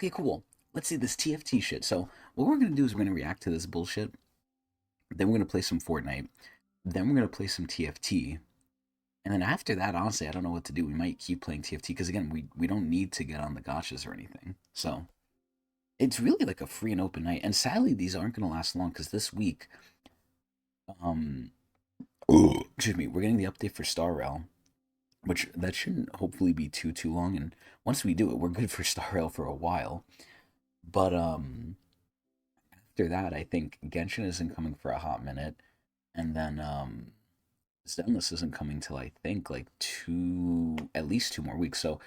Okay, cool. Let's see this TFT shit. So what we're gonna do is we're gonna react to this bullshit. Then we're gonna play some Fortnite. Then we're gonna play some TFT. And then after that, honestly, I don't know what to do. We might keep playing TFT because again, we don't need to get on the gotchas or anything. So it's really like a free and open night. And sadly, these aren't gonna last long because this week, um, excuse me, we're getting the update for Star Rail, which that shouldn't hopefully be too long. And once we do it, we're good for Star Rail for a while. But after that, I think Genshin isn't coming for a hot minute, and then Zenless isn't coming till I think like at least 2 more weeks. So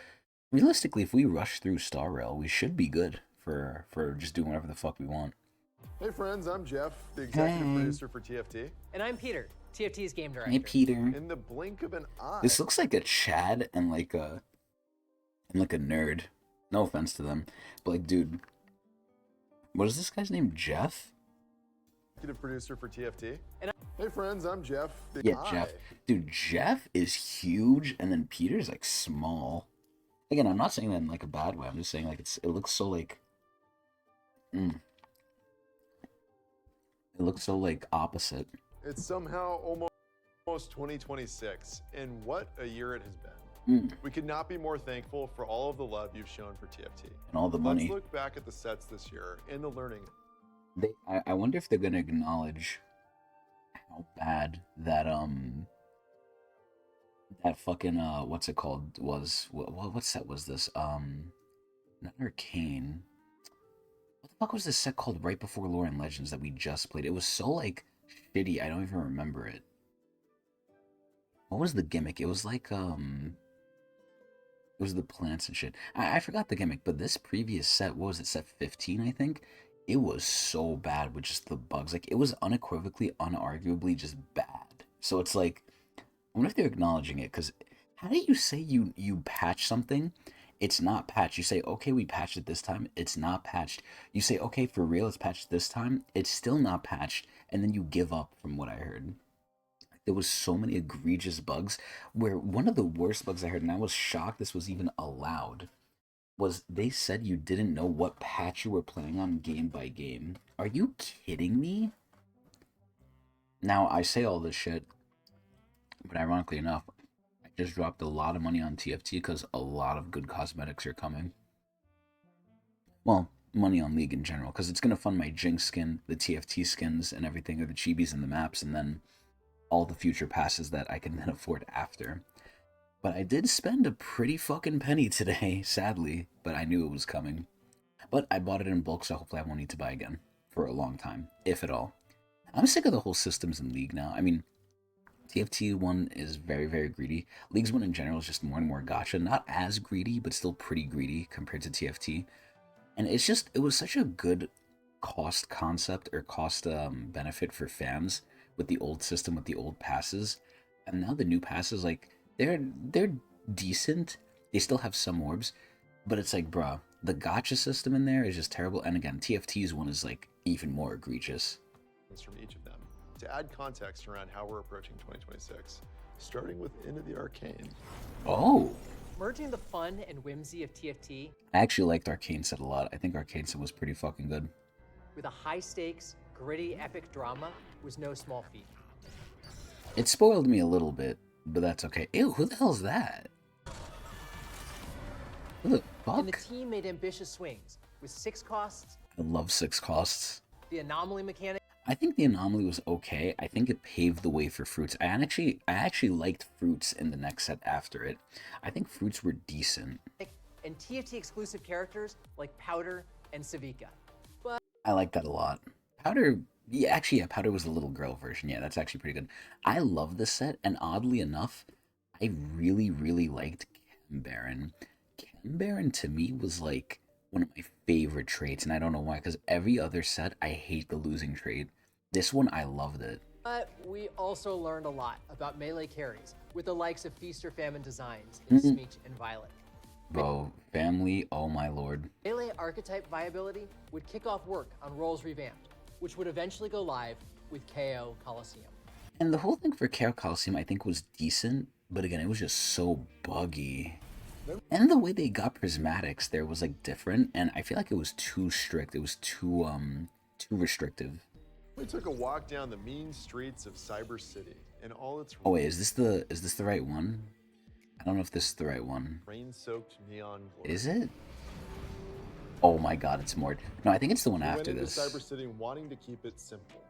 realistically, if we rush through Star Rail, we should be good for just doing whatever the fuck we want. Hey friends, I'm Jeff, the executive Hey. producer for TFT. And I'm Peter, TFT's game director. Hey, Peter. In the blink of an eye. This looks like a Chad and like a nerd. No offense to them, but like, dude, what is this guy's name? Jeff? Executive producer for TFT. And hey friends, I'm Jeff. Yeah, Jeff. Dude, Jeff is huge, and then Peter's like small. Again, I'm not saying that in like a bad way. I'm just saying like it looks so like, it looks so like opposite. It's somehow almost 2026, and what a year it has been. We could not be more thankful for all of the love you've shown for TFT. And all the money. Let's look back at the sets this year and the learning. I wonder if they're gonna acknowledge how bad that that fucking what's it called was what set was this not Arcane. What the fuck was this set called right before Lore and Legends that we just played? It was so like shitty, I don't even remember it. What was the gimmick? It was like it was the plants and shit. I forgot the gimmick, but this previous set, what was it, set 15, I think? It was so bad with just the bugs. Like, it was unequivocally, unarguably just bad. So it's like, I wonder if they're acknowledging it, because how do you say you patch something? It's not patched. You say, okay, we patched it this time. It's not patched. You say, okay, for real, it's patched this time. It's still not patched. And then you give up from what I heard. There was so many egregious bugs where one of the worst bugs I heard, and I was shocked this was even allowed, was they said you didn't know what patch you were playing on game by game. Are you kidding me? Now, I say all this shit, but ironically enough, I just dropped a lot of money on TFT because a lot of good cosmetics are coming. Well, money on League in general, because it's going to fund my Jinx skin, the TFT skins, and everything, or the chibis and the maps, and then all the future passes that I can then afford after. But I did spend a pretty fucking penny today, sadly, but I knew it was coming. But I bought it in bulk, so hopefully I won't need to buy again for a long time, if at all. I'm sick of the whole systems in League now. I mean, TFT 1 is very, very greedy. Leagues 1 in general is just more and more gacha. Not as greedy, but still pretty greedy compared to TFT. And it's just, it was such a good cost concept or cost benefit for fans with the old system, with the old passes. And now the new passes, like, they're decent. They still have some orbs, but it's like, bruh, the gacha system in there is just terrible. And again, TFT's one is like even more egregious. From each of them to add context around how we're approaching 2026, starting with Into the Arcane. Oh, merging the fun and whimsy of TFT I actually liked Arcane set a lot. I think Arcane set was pretty fucking good. with a high-stakes, gritty, epic drama was no small feat. It spoiled me a little bit, but that's okay. Ew, who the hell's that? Who the And the fuck? team made ambitious swings with 6 costs, I love 6 costs. the anomaly mechanic, I think the anomaly was okay. I think it paved the way for fruits. I actually liked fruits in the next set after it. I think fruits were decent. and TFT exclusive characters like Powder and Savika. I like that a lot. Powder, yeah, Powder was the little girl version. Yeah, that's actually pretty good. I love this set, and oddly enough, I really, really liked Chem Baron. Chem Baron to me was like one of my favorite traits, and I don't know why, because every other set, I hate the losing trait. This one, I loved it. But we also learned a lot about melee carries with the likes of Feast or Famine designs in Smeech and Violet. Bro, family, oh my lord. Melee archetype viability would kick off work on Roles Revamped, which would eventually go live with KO Coliseum. And the whole thing for KO Coliseum, I think, was decent, but again, it was just so buggy. And the way they got prismatics there was like different, and I feel like it was too strict. It was too restrictive. We took a walk down the mean streets of Cyber City and all its Oh wait, is this the right one? I don't know if this is the right one. rain-soaked neon glory. Is it? Oh my god, it's more. No, I think it's the one after went into this. Cyber City wanting to keep it simple.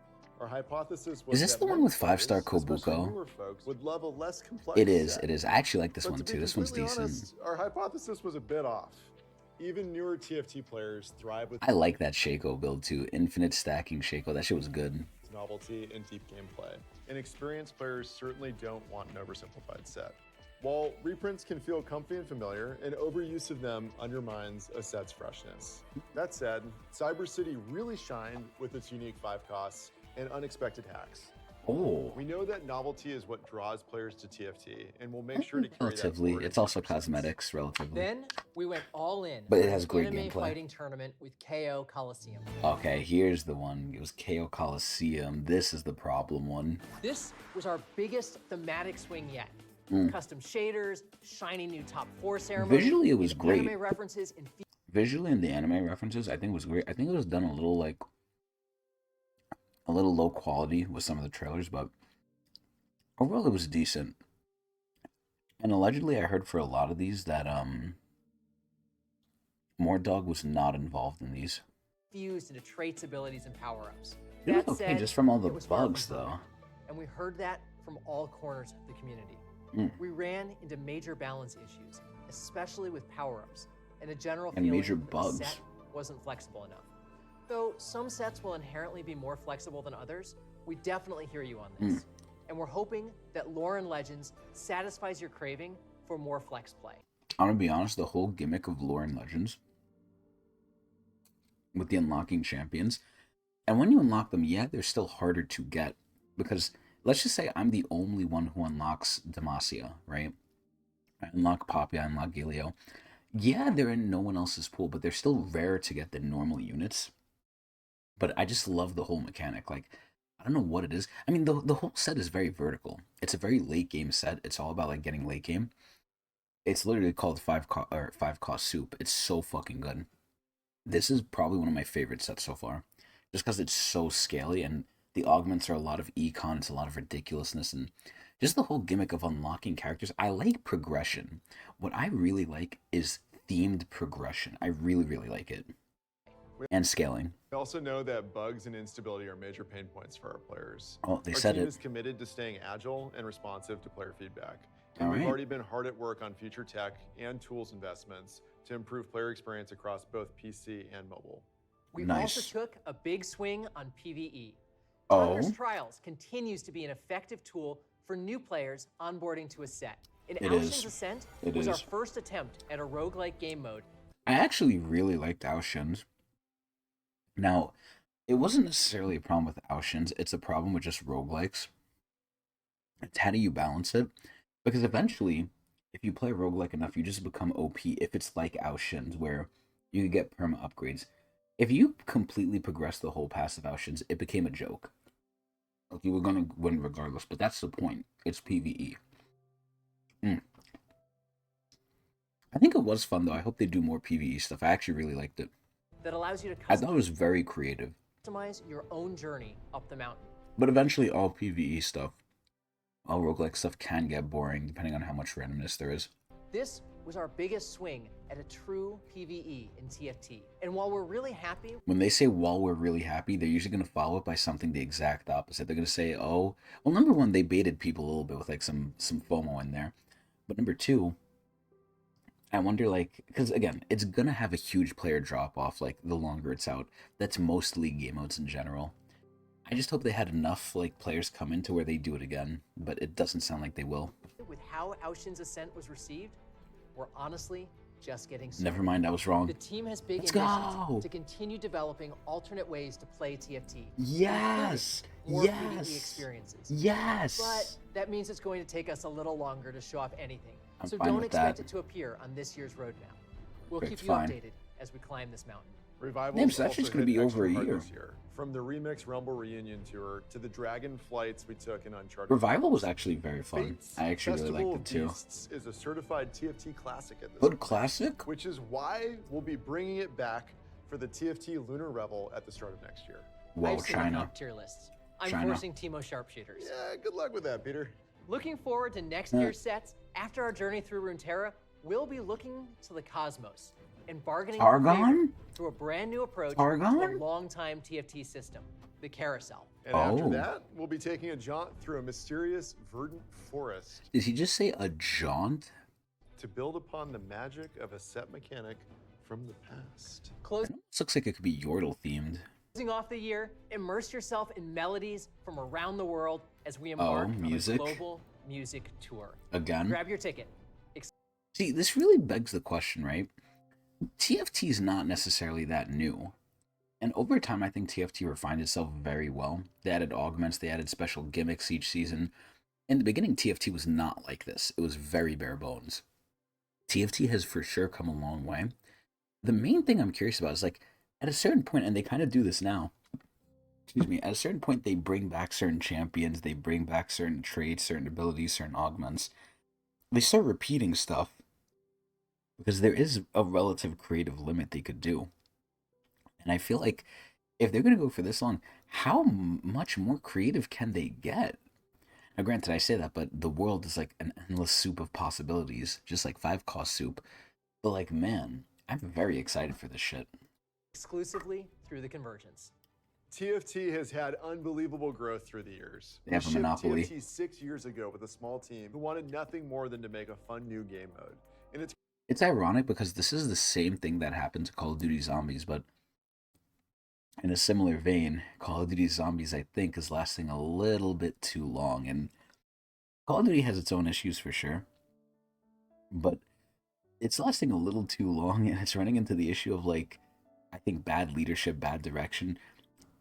Our hypothesis was Is this that the one most with 5-star players, especially Kobuko? newer folks, would love a less complex It is. set. It is. I actually like this But one to be too. This one's completely decent. honest, our hypothesis was a bit off. Even newer TFT players thrive with I like that Shaco build too. Infinite stacking Shaco. That shit was good. novelty and deep gameplay. And experienced players certainly don't want an oversimplified set. While reprints can feel comfy and familiar, an overuse of them undermines a set's freshness. That said, Cyber City really shined with its unique 5 costs and unexpected hacks. Oh. We know that novelty is what draws players to TFT, and we'll make sure to carry that Relatively. forward It's in also future sets. cosmetics, relatively. Then we went all in. But it on has an great anime gameplay. fighting tournament with KO Coliseum. Okay, here's the one. It was KO Coliseum. This is the problem one. This was our biggest thematic swing yet. Custom shaders, shiny new top 4 ceremony. Visually, it was and great. Anime references and Visually and the anime references, I think was great. I think it was done a little low quality with some of the trailers, but overall it was decent. And allegedly, I heard for a lot of these that Mordog was not involved in these. fused into traits, abilities, and power-ups. It was That okay said, just from all the it was far from bugs, though. perfect, and we heard that from all corners of the community. We ran into major balance issues, especially with power-ups, and a general And feeling major that the bugs. set wasn't flexible enough. Though some sets will inherently be more flexible than others, we definitely hear you on this. And we're hoping that Lore and Legends satisfies your craving for more flex play. I'm gonna be honest, the whole gimmick of Lore and Legends with the unlocking champions, and when you unlock them, yeah, they're still harder to get because let's just say I'm the only one who unlocks Demacia, right? I unlock Poppy, I unlock Gilio. Yeah, they're in no one else's pool, but they're still rare to get the normal units. But I just love the whole mechanic. Like, I don't know what it is. I mean, the whole set is very vertical. It's a very late game set. It's all about like getting late game. It's literally called 5-cost soup. It's so fucking good. This is probably one of my favorite sets so far, just because it's so scaly and the augments are a lot of econ. It's a lot of ridiculousness and just the whole gimmick of unlocking characters. I like progression. What I really like is themed progression. I really, really like it. And scaling. We also know that bugs and instability are major pain points for our players. Oh, they Our said team it. is committed to staying agile and responsive to player feedback. All And we've right. already been hard at work on future tech and tools investments to improve player experience across both PC and mobile. We Nice. also took a big swing on PvE. Oh. Talker's Trials continues to be an effective tool for new players onboarding to a set. And It Alshin's is. Ascent It was our is. first attempt at a roguelike game mode. I actually really liked Aoshins. Now, it wasn't necessarily a problem with Aoshins. It's a problem with just roguelikes. It's how do you balance it? Because eventually, if you play roguelike enough, you just become OP if it's like Aoshins, where you can get perma upgrades. If you completely progress the whole pass of Aoshins, it became a joke. Like, you were going to win regardless, but that's the point. It's PvE. I think it was fun, though. I hope they do more PvE stuff. I actually really liked it. That allows you to I thought it was very creative. customize your own journey up the mountain. But eventually, all PvE stuff, all roguelike stuff can get boring depending on how much randomness there is. This was our biggest swing at a true PvE in TFT. And while we're really happy, When they say, while we're really happy, they're usually going to follow it by something the exact opposite. They're going to say, oh, well, number one, they baited people a little bit with like some FOMO in there. But number two, I wonder, like, because again, it's going to have a huge player drop off, like, the longer it's out. That's most league game modes in general. I just hope they had enough, like, players come in to where they do it again, but it doesn't sound like they will. with how Aoshin's Ascent was received, we're honestly just getting started. Never mind, I was wrong. The team has big Let's ambitions go. to continue developing alternate ways to play TFT. Yes! More PvE Yes! experiences. Yes! But that means it's going to take us a little longer to show off anything. I'm So fine don't with expect that. it to appear on this year's roadmap. We'll Okay, keep you fine. updated as we climb this mountain. Revival Damn, is so that's also just gonna hit be over extra a hard year. this year. From the Remix Rumble Reunion Tour to the Dragon Flights we took in Uncharted Revival was 4. actually very fun. Fate's I actually really Festival liked of it too. Beasts is a certified TFT classic at this Good point, classic? which is why we'll be bringing it back for the TFT Lunar Revel at the start of next year. Whoa, I've seen the China. comp tier lists. I'm China. forcing Timo Sharpshooters. Yeah, good luck with that, Peter. Looking forward to next year's sets. After our journey through Runeterra, we'll be looking to the cosmos and bargaining for favor Targon? through a brand new approach to Targon? a long-time TFT system, the Carousel. And after Oh. that, we'll be taking a jaunt through a mysterious verdant forest Did he just say a jaunt? to build upon the magic of a set mechanic from the past. Closing This looks like it could be Yordle themed. off the year, immerse yourself in melodies from around the world as we embark on music? a global music tour. Again? Grab your ticket. See, this really begs the question, right? TFT is not necessarily that new. And over time, I think TFT refined itself very well. They added augments, they added special gimmicks each season. In the beginning, TFT was not like this. It was very bare bones. TFT has for sure come a long way. The main thing I'm curious about is like, at a certain point, and they kind of do this now, excuse me, at a certain point, they bring back certain champions, they bring back certain traits, certain abilities, certain augments. They start repeating stuff because there is a relative creative limit they could do. And I feel like if they're going to go for this long, how much more creative can they get? Now, granted, I say that, but the world is like an endless soup of possibilities, just like 5-cost soup. But like, man, I'm very excited for this shit. Exclusively through the Convergence. TFT has had unbelievable growth through the years. They have a We shipped monopoly. TFT 6 years ago with a small team who wanted nothing more than to make a fun new game mode. And It's ironic because this is the same thing that happened to Call of Duty Zombies, but in a similar vein, Call of Duty Zombies, I think, is lasting a little bit too long. And Call of Duty has its own issues for sure, but it's lasting a little too long, and it's running into the issue of, like, I think bad leadership, bad direction.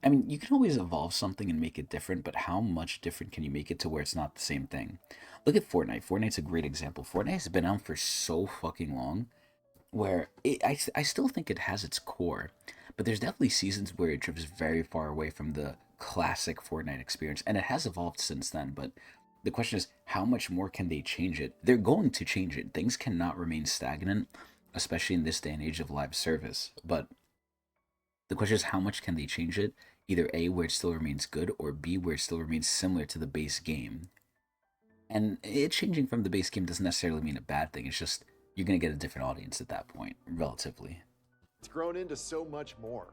I mean, you can always evolve something and make it different, but how much different can you make it to where it's not the same thing? Look at Fortnite. Fortnite's a great example. Fortnite has been out for so fucking long, where I still think it has its core, but there's definitely seasons where it drifts very far away from the classic Fortnite experience, and it has evolved since then, but the question is, how much more can they change it? They're going to change it. Things cannot remain stagnant, especially in this day and age of live service, but the question is, how much can they change it? Either A, where it still remains good, or B, where it still remains similar to the base game. And it changing from the base game doesn't necessarily mean a bad thing. It's just, you're going to get a different audience at that point, relatively. it's grown into so much more.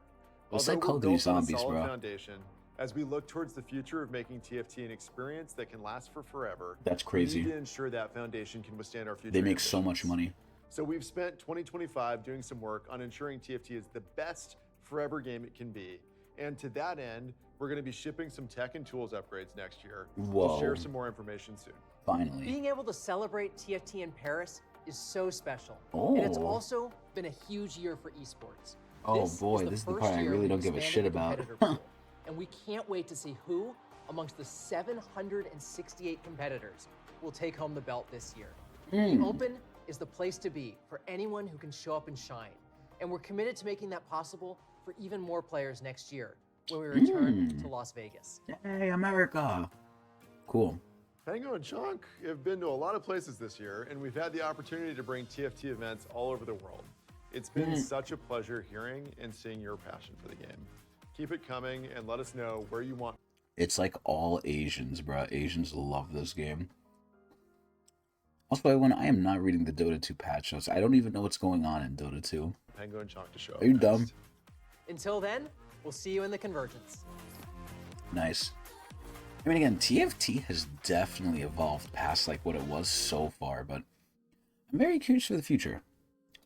It's Although like Call we're of Duty built on a Zombies, solid bro. foundation, as we look towards the future of making TFT an experience that can last for forever, That's we crazy. need to ensure that foundation can withstand our future They make so much ambitions. money. So we've spent 2025 doing some work on ensuring TFT is the best forever game it can be. And to that end, we're going to be shipping some tech and tools upgrades next year. We'll Whoa. share some more information soon. Finally. Being able to celebrate TFT in Paris is so special. And it's Oh. also been a huge year for esports. Oh boy, this is the first part I year really we've don't give a expanded shit the about. competitor pool, and we can't wait to see who, amongst the 768 competitors, will take home the belt this year. The Open is the place to be for anyone who can show up and shine. And we're committed to making that possible for even more players next year when we return to Las Vegas. Hey, America. Cool. Pango and Chunk have been to a lot of places this year, and we've had the opportunity to bring TFT events all over the world. It's been such a pleasure hearing and seeing your passion for the game. Keep it coming and let us know where you want. It's like all Asians, bro. Asians love this game. Also, by the way, I am not reading the Dota 2 patch notes. I don't even know what's going on in Dota 2. Pango and Chunk to show up Are you next. dumb? Until then, we'll see you in the Convergence. Nice. I mean, again, TFT has definitely evolved past like what it was so far, but I'm very curious for the future.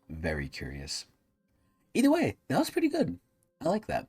Very curious. Either way, that was pretty good. I like that.